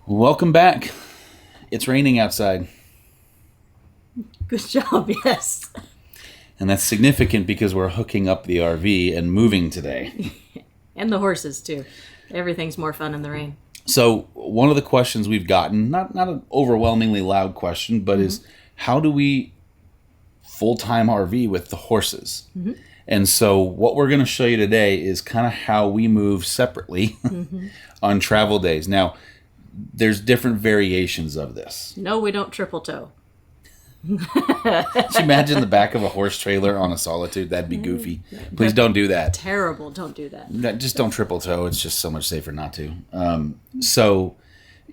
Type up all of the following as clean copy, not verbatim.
Welcome back. It's raining outside, Good job, yes. and that's significant because we're hooking up the RV and moving today. And the horses, too. Everything's more fun in the rain. So, one of the questions we've gotten, not an overwhelmingly loud question, but is how do we full-time RV with the horses? And so, what we're going to show you today is kind of how we move separately on travel days. Now, there's different variations of this. No, we don't triple toe. Can you imagine the back of a horse trailer on a Solitude? That'd be goofy. Please don't do that. Terrible, don't do that. Just don't triple toe. It's just so much safer not to. So,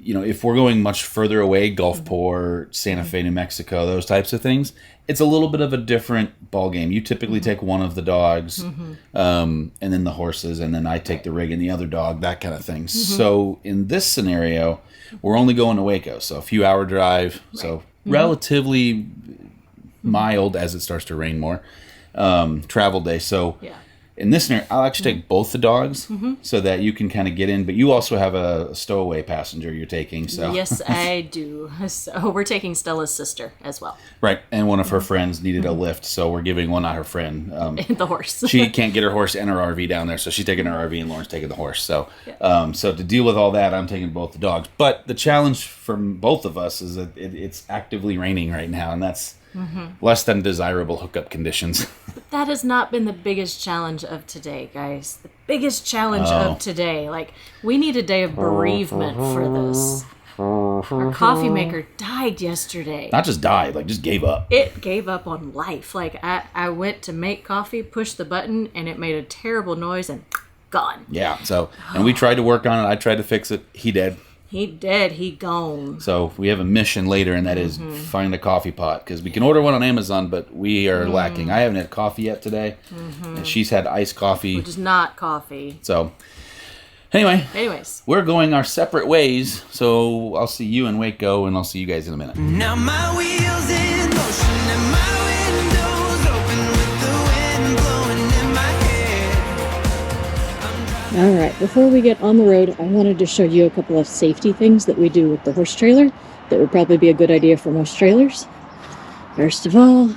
if we're going much further away, Gulfport, Santa Fe, New Mexico, those types of things, it's a little bit of a different ball game. You typically take one of the dogs, and then the horses, and then I take the rig and the other dog, that kind of thing. So in this scenario, we're only going to Waco, so a few hour drive, so relatively mild as it starts to rain more travel day. So in this scenario, I'll actually take both the dogs so that you can kind of get in, but you also have a stowaway passenger you're taking. So Yes, I do. So we're taking Stella's sister as well. right, and one of her friends needed a lift, so we're giving one out her friend. The horse. She can't get her horse and her RV down there, so she's taking her RV and Lauren's taking the horse. So, so to deal with all that, I'm taking both the dogs. But the challenge for both of us is that it's actively raining right now, and that's less than desirable hookup conditions. That has not been the biggest challenge of today, guys. The biggest challenge of today. Like, we need a day of bereavement for this. Our coffee maker died yesterday. Not just died, like just gave up. It gave up on life. Like, I went to make coffee, pushed the button, and it made a terrible noise and gone. Yeah, so, and we tried to work on it. I tried to fix it. He did. He dead. He gone. So we have a mission later, and that is find a coffee pot, because we can order one on Amazon, but we are lacking. I haven't had coffee yet today, and she's had iced coffee. Which is not coffee. So anyway, Anyways. we're going our separate ways. So I'll see you in Waco, and I'll see you guys in a minute. Now my wheels in motion and my windows open with the wind blowing in my hair. All right, before we get on the road, I wanted to show you a couple of safety things that we do with the horse trailer that would probably be a good idea for most trailers. First of all,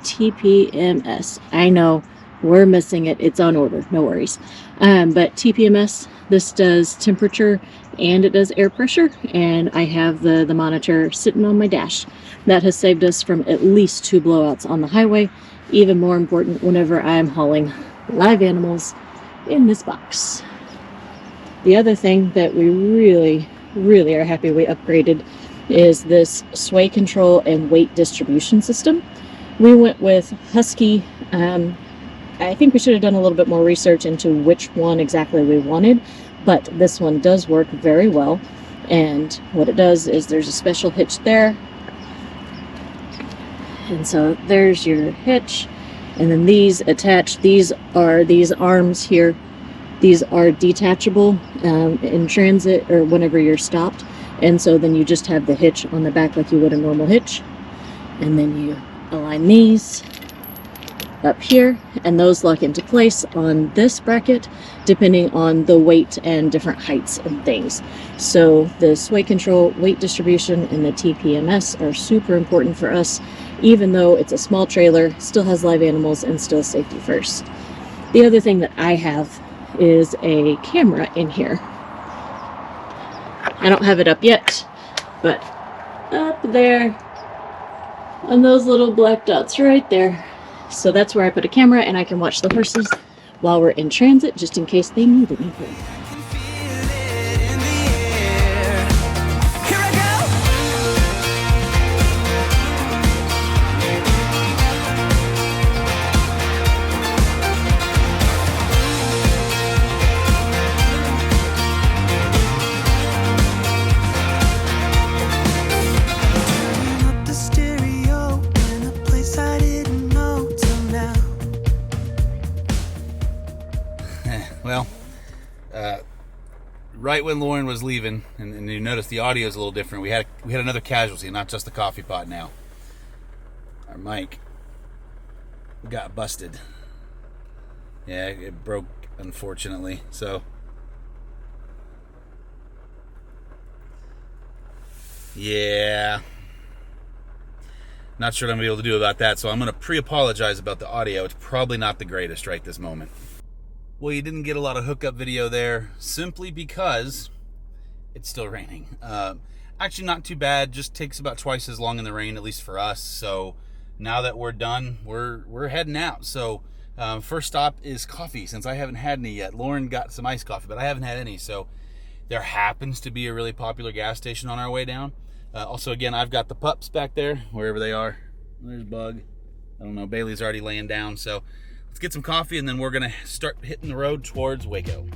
TPMS. I know we're missing it. It's on order. No worries. But TPMS, this does temperature and it does air pressure, and I have the monitor sitting on my dash. That has saved us from at least 2 blowouts on the highway. Even more important whenever I'm hauling live animals in this box. The other thing that we really are happy we upgraded is this sway control and weight distribution system. We went with Husky. I think we should have done a little bit more research into which one exactly we wanted, but this one does work very well. And what it does is there's a special hitch there, and so there's your hitch. And then these attach, these arms here, these are detachable in transit or whenever you're stopped. And so then you just have the hitch on the back like you would a normal hitch. And then you align these up here, and those lock into place on this bracket depending on the weight and different heights and things. So the sway control, weight distribution, and the TPMS are super important for us. Even though it's a small trailer, still has live animals and still safety first. The other thing that I have is a camera in here. I don't have it up yet, but up there on those little black dots right there. So that's where I put a camera, and I can watch the horses while we're in transit just in case they need anything. Well, right when Lauren was leaving, and you notice the audio is a little different. We had another casualty, not just the coffee pot now. Our mic got busted. Yeah, it broke, unfortunately. So Yeah. Not sure what I'm going to be able to do about that, so I'm going to pre-apologize about the audio. It's probably not the greatest right this moment. Well, you didn't get a lot of hookup video there simply because it's still raining. Actually, not too bad. Just takes about twice as long in the rain, at least for us. So now that we're done, we're heading out. So first stop is coffee, since I haven't had any yet. Lauren got some iced coffee, but I haven't had any. So there happens to be a really popular gas station on our way down. Also, again, I've got the pups back there, wherever they are. There's Bug. I don't know. Bailey's already laying down. So let's get some coffee, and then we're going to start hitting the road towards Waco.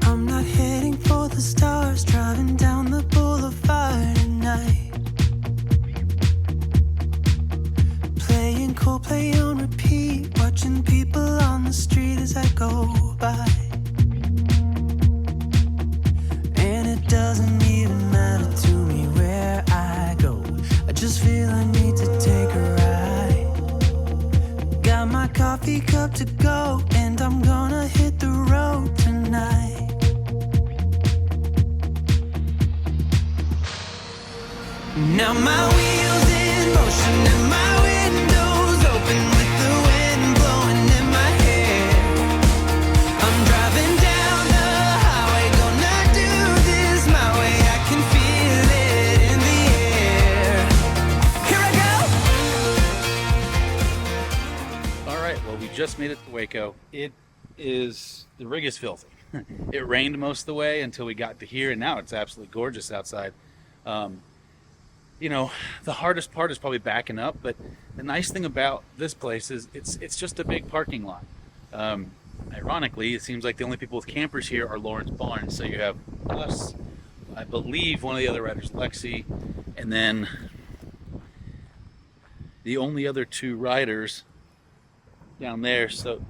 I'm not heading for the stars, driving down the boulevard at night. Playing Coldplay on repeat, watching people on the street as I go by. And it doesn't even matter to me where I go, I just feel I need to take a ride. Got my coffee cup to go, and I'm gonna hit the road tonight. Now my wheels in motion and my windows open with the wind blowing in my hair. I'm driving down the highway, gonna do this my way. I can feel it in the air. Here I go. All right, well, we just made it to Waco. The rig is filthy. It rained most of the way until we got to here, and now it's absolutely gorgeous outside. You know, the hardest part is probably backing up, but the nice thing about this place is it's just a big parking lot. Ironically, it seems like the only people with campers here are Lawrence Barnes. So you have us, I believe one of the other riders, Lexi, and then the only other two riders down there. So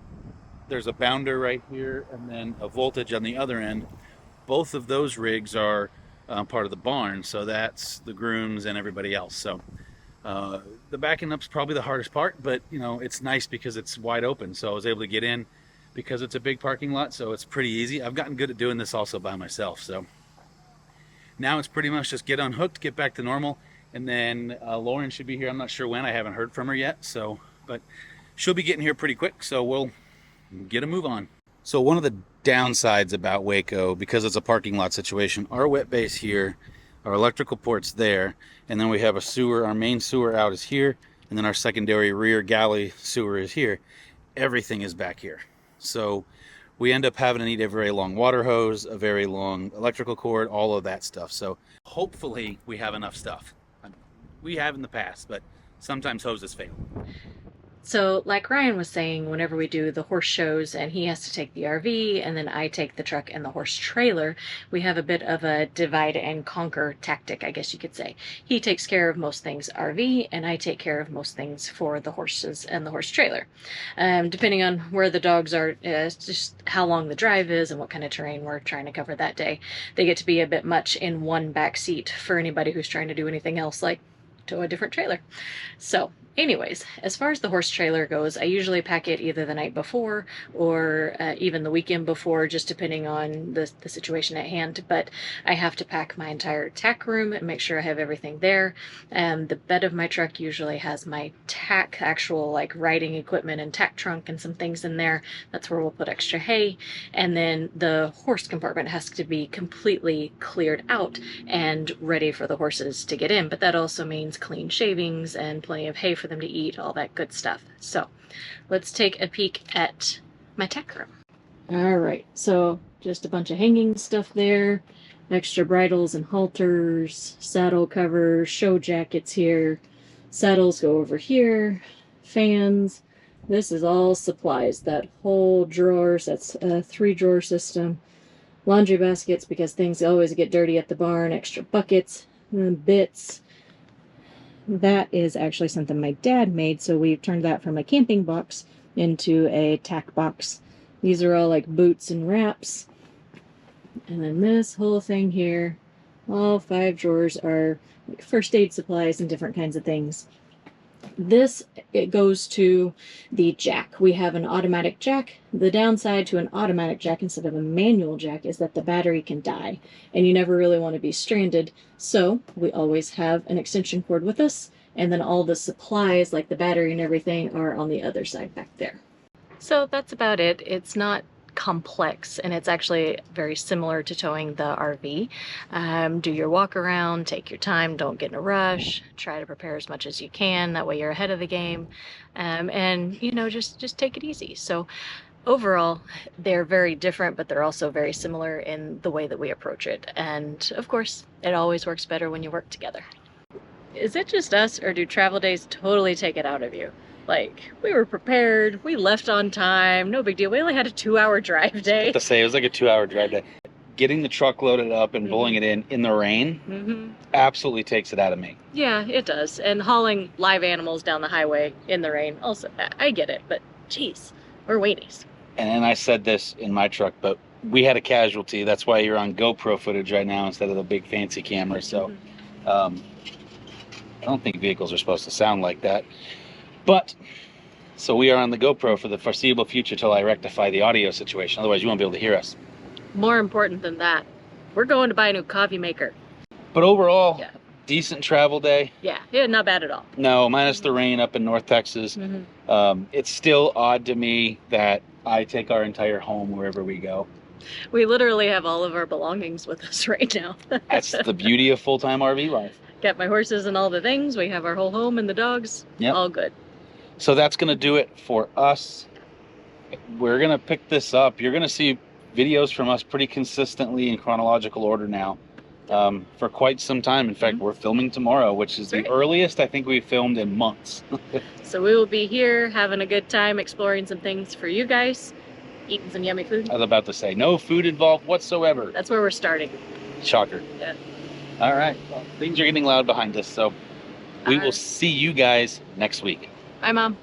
there's a Bounder right here and then a Voltage on the other end. Both of those rigs are part of the barn, so that's the grooms and everybody else. So the backing up's probably the hardest part, but you know, it's nice because it's wide open, so I was able to get in because it's a big parking lot, so it's pretty easy. I've gotten good at doing this also by myself, so now it's pretty much just get unhooked, get back to normal, and then Lauren should be here. I'm not sure when. I haven't heard from her yet, so but she'll be getting here pretty quick, so we'll get a move on. So one of the downsides about Waco, because it's a parking lot situation, our wet base here, our electrical port's there, and then we have a sewer. Our main sewer out is here, and then our secondary rear galley sewer is here. Everything is back here. So we end up having to need a very long water hose, a very long electrical cord, all of that stuff. So hopefully we have enough stuff. We have in the past, but sometimes hoses fail. So, like Ryan was saying, whenever we do the horse shows and he has to take the RV and then I take the truck and the horse trailer, we have a bit of a divide and conquer tactic, I guess you could say. He takes care of most things RV and I take care of most things for the horses and the horse trailer. Depending on where the dogs are, just how long the drive is and what kind of terrain we're trying to cover that day. They get to be a bit much in one back seat for anybody who's trying to do anything else, like to a different trailer. So anyways, as far as the horse trailer goes, I usually pack it either the night before or even the weekend before, just depending on the situation at hand. But I have to pack my entire tack room and make sure I have everything there. The bed of my truck usually has my tack, actual like riding equipment and tack trunk and some things in there. That's where we'll put extra hay. And then the horse compartment has to be completely cleared out and ready for the horses to get in. But that also means clean shavings and plenty of hay for them to eat, all that good stuff. So let's take a peek at my tack room. All right, so just a bunch of hanging stuff there, extra bridles and halters, saddle covers, show jackets here, saddles go over here, fans. This is all supplies, that whole drawers, that's a 3-drawer system, laundry baskets because things always get dirty at the barn, extra buckets, bits. That is actually something my dad made, so we've turned that from a camping box into a tack box. These are all like boots and wraps. And then this whole thing here All 5 drawers are like first aid supplies and different kinds of things. This, it goes to the jack. We have an automatic jack. The downside to an automatic jack instead of a manual jack is that the battery can die, and you never really want to be stranded. So we always have an extension cord with us, and then all the supplies like the battery and everything are on the other side back there. So that's about it. It's not complex, and it's actually very similar to towing the RV. Do your walk around, take your time, don't get in a rush, try to prepare as much as you can, that way you're ahead of the game, and you know, just take it easy. So overall, they're very different, but they're also very similar in the way that we approach it, and of course it always works better when you work together. Is it just us, or do travel days totally take it out of you? Like, we were prepared, we left on time, no big deal. We only had a 2-hour drive day. To say it was like a 2-hour drive day. Getting the truck loaded up and pulling it in the rain absolutely takes it out of me. Yeah, it does. And hauling live animals down the highway in the rain, also, I get it, but geez, we're weenies. And I said this in my truck, but we had a casualty. That's why you're on GoPro footage right now instead of the big fancy camera. So I don't think vehicles are supposed to sound like that. But, so we are on the GoPro for the foreseeable future till I rectify the audio situation. Otherwise, you won't be able to hear us. More important than that, we're going to buy a new coffee maker. But overall, decent travel day. Yeah, not bad at all. No, minus the rain up in North Texas. It's still odd to me that I take our entire home wherever we go. We literally have all of our belongings with us right now. That's the beauty of full-time RV life. Got my horses and all the things. We have our whole home and the dogs. Yep. All good. So that's going to do it for us. We're going to pick this up. You're going to see videos from us pretty consistently in chronological order now for quite some time. In fact, we're filming tomorrow, which is the earliest I think we've filmed in months. So we will be here having a good time exploring some things for you guys, eating some yummy food. I was about to say, no food involved whatsoever. That's where we're starting. Shocker. Yeah. All right. Well, things are getting loud behind us, so we will see you guys next week. Bye, Mom.